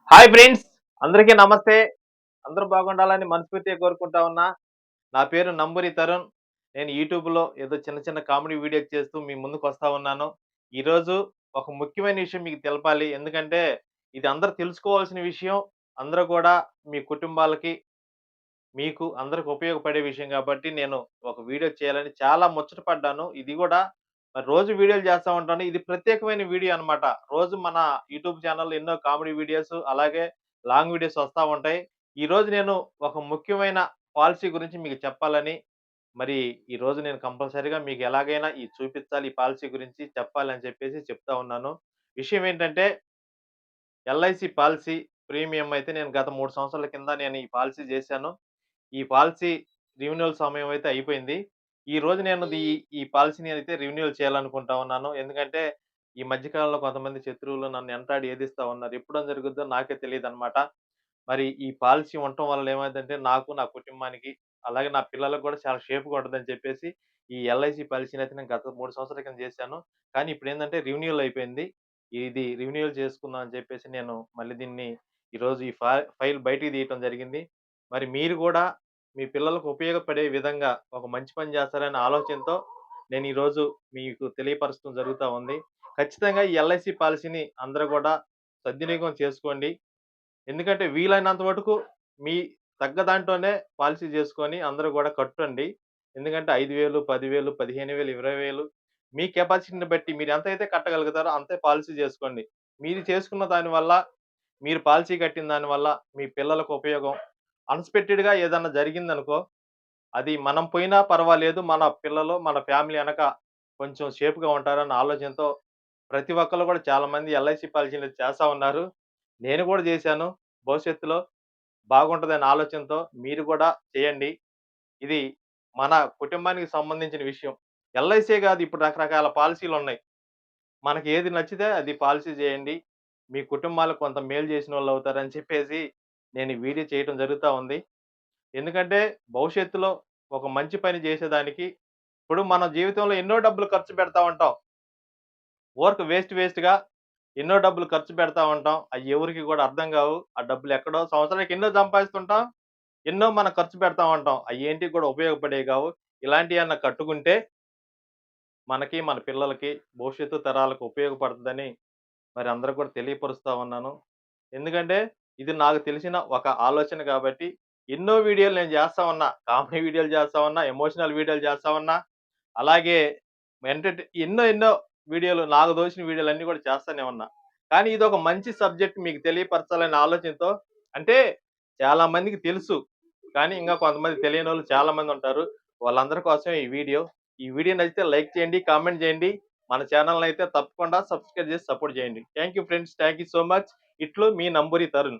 Hi friends, అందరికీ నమస్తే. అందరూ బాగుండాలని మనస్ఫూర్తిగా కోరుకుంటా ఉన్నా. నా పేరు నంబూరి తరుణ్. నేను యూట్యూబ్‌లో ఏదో చిన్న చిన్న కామెడీ వీడియోస్ చేస్తూ మీ ముందుకొస్తా ఉన్నాను. ఈరోజు ఒక ముఖ్యమైన విషయం మీకు తెలపాలి. ఎందుకంటే ఇది అందరూ తెలుసుకోవాల్సిన విషయం. అందరూ కూడా మీ కుటుంబాలకి, మీకు అందరికి ఉపయోగపడే విషయం కాబట్టి నేను ఒక వీడియో చేయాలని చాలా ముచ్చట పడ్డాను. ఇది గూడా మరి రోజు వీడియోలు చేస్తా ఉంటాను. ఇది ప్రత్యేకమైన వీడియో అన్నమాట. రోజు మన యూట్యూబ్ ఛానెల్‌లో ఎన్నో కామెడీ వీడియోస్ అలాగే లాంగ్ వీడియోస్ వస్తా ఉంటాయి. ఈరోజు నేను ఒక ముఖ్యమైన పాలిసీ గురించి మీకు చెప్పాలని మరి ఈరోజు నేను కంపల్సరీగా మీకు ఎలాగైనా చూపించాలి. ఈ పాలిసీ గురించి చెప్పాలని చెప్పేసి చెప్తా ఉన్నాను. విషయం ఏంటంటే ఎల్ఐసి పాలిసీ ప్రీమియం అయితే నేను గత 3 సంవత్సరాల కింద నేను ఈ పాలిసీ చేశాను. ఈ పాలిసీ రిన్యూవల్ సమయం అయితే అయిపోయింది. ఈరోజు నేను ఈ పాలిసీని అయితే రిన్యూవల్ చేయాలనుకుంటా ఉన్నాను. ఎందుకంటే ఈ మధ్య కాలంలో కొంతమంది శత్రువులు నన్ను ఎంటాడి ఏదిస్తా ఉన్నారు. ఎప్పుడని జరుగుద్దో నాకే తెలీదనమాట. మరి ఈ పాలిసీ ఉండటం వల్ల ఏమైందంటే నాకు, నా కుటుంబానికి అలాగే నా పిల్లలకు కూడా చాలా సేఫ్‌గా ఉంటదని చెప్పేసి ఈ ఎల్ఐసీ పాలిసీని అయితే నేను గత 3 సంవత్సరాల కింద చేశాను. కానీ ఇప్పుడేందంటే రిన్యూవల్ అయిపోయింది. ఇది రిన్యూవల్ చేసుకుందాం అని చెప్పేసి నేను మళ్ళీ దీన్ని ఈరోజు ఈ ఫైల్ బయటికి తీయటం జరిగింది. మరి మీరు గూడా మీ పిల్లలకు ఉపయోగపడే విధంగా ఒక మంచి పని చేస్తారనే ఆలోచనతో నేను ఈరోజు మీకు తెలియపరచడం జరుగుతా ఉంది. ఖచ్చితంగా ఈ ఎల్ఐసి పాలిసీని అందరూ గూడా సద్వినియోగం చేసుకోండి. ఎందుకంటే వీలైనంత మటుకు మీ తగ్గ దాంట్లోనే పాలిసీ చేసుకొని అందరూ గూడా కట్టండి. ఎందుకంటే 5,000, 10,000, 15,000, 20,000 మీ కెపాసిటీని బట్టి మీరు ఎంతైతే కట్టగలుగుతారో అంతే పాలిసీ చేసుకోండి. మీరు చేసుకున్న దాని వల్ల, మీరు పాలిసీ కట్టిన దాని వల్ల మీ పిల్లలకు ఉపయోగం. అన్‌ఎక్స్‌పెక్టెడ్‌గా ఏదన్నా జరిగిందనుకో, అది మనం పోయినా పర్వాలేదు. మన పిల్లలు, మన ఫ్యామిలీ ఎనక కొంచెం సేఫ్‌గా ఉంటారన్న ఆలోచనతో ప్రతి ఒక్కళ్ళు కూడా చాలామంది ఎల్ఐసీ పాలిసీలు చేస్తా ఉన్నారు. నేను కూడా చేశాను. భవిష్యత్తులో బాగుంటదనే ఆలోచనతో మీరు కూడా చేయండి. ఇది మన కుటుంబానికి సంబంధించిన విషయం. ఎల్ఐసీయే కాదు ఇప్పుడు రకరకాల పాలిసీలున్నాయి. మనకి ఏది నచ్చితే అది పాలిసీ చేయండి. మీ కుటుంబాలకు కొంత మేలు చేసినోళ్ళవుతారని చెప్పేసి నేను ఈ వీడియో చేయటం జరుగుతా ఉంది. ఎందుకంటే భవిష్యత్తులో ఒక మంచి పని చేసేదానికి ఇప్పుడు మన జీవితంలో ఎన్నో డబ్బులు ఖర్చు పెడతా ఉంటాం. ఊరక వేస్ట్‌గా ఎన్నో డబ్బులు ఖర్చు పెడతా ఉంటాం. అయి ఎవరికీ కూడా అర్థం కావు. ఆ డబ్బులు ఎక్కడో సంవత్సరానికి ఎన్నో సంపాదిస్తుంటాం. ఎన్నో మనం ఖర్చు పెడతా ఉంటాం. అయ్యేంటికి కూడా ఉపయోగపడేవి కావు. ఇలాంటియేమన్నా కట్టుకుంటే మనకి, మన పిల్లలకి, భవిష్యత్తు తరాలకు ఉపయోగపడుతదని మరి అందరికి కూడా తెలియపరుస్తా ఉన్నాను. ఎందుకంటే ఇది నాకు తెలిసిన ఒక ఆలోచన కాబట్టి ఎన్నో వీడియోలు నేను చేస్తా ఉన్నా. కామెడీ వీడియోలు చేస్తా ఉన్నా, ఎమోషనల్ వీడియోలు చేస్తా ఉన్నా. అలాగే ఎన్నో ఎన్నో వీడియోలు నాకు తోచిన వీడియోలన్నీ కూడా చేస్తానే ఉన్నా. కానీ ఇదొక మంచి సబ్జెక్ట్ మీకు తెలియపరచాలనే ఆలోచనతో అంటే చాలా మందికి తెలుసు. కానీ ఇంకా కొంతమంది తెలియనోళ్ళు చాలా మందుంటారు. వాళ్ళందరి కోసమే ఈ వీడియో. ఈ వీడియో నచ్చితే లైక్ చేయండి, కామెంట్ చేయండి. మన ఛానెల్‌నయితే తప్పకుండా సబ్స్క్రైబ్ చేసి సపోర్ట్ చేయండి. Thank you friends. Thank you so much. ఇట్లు మీ నంబూరి తరుణ్.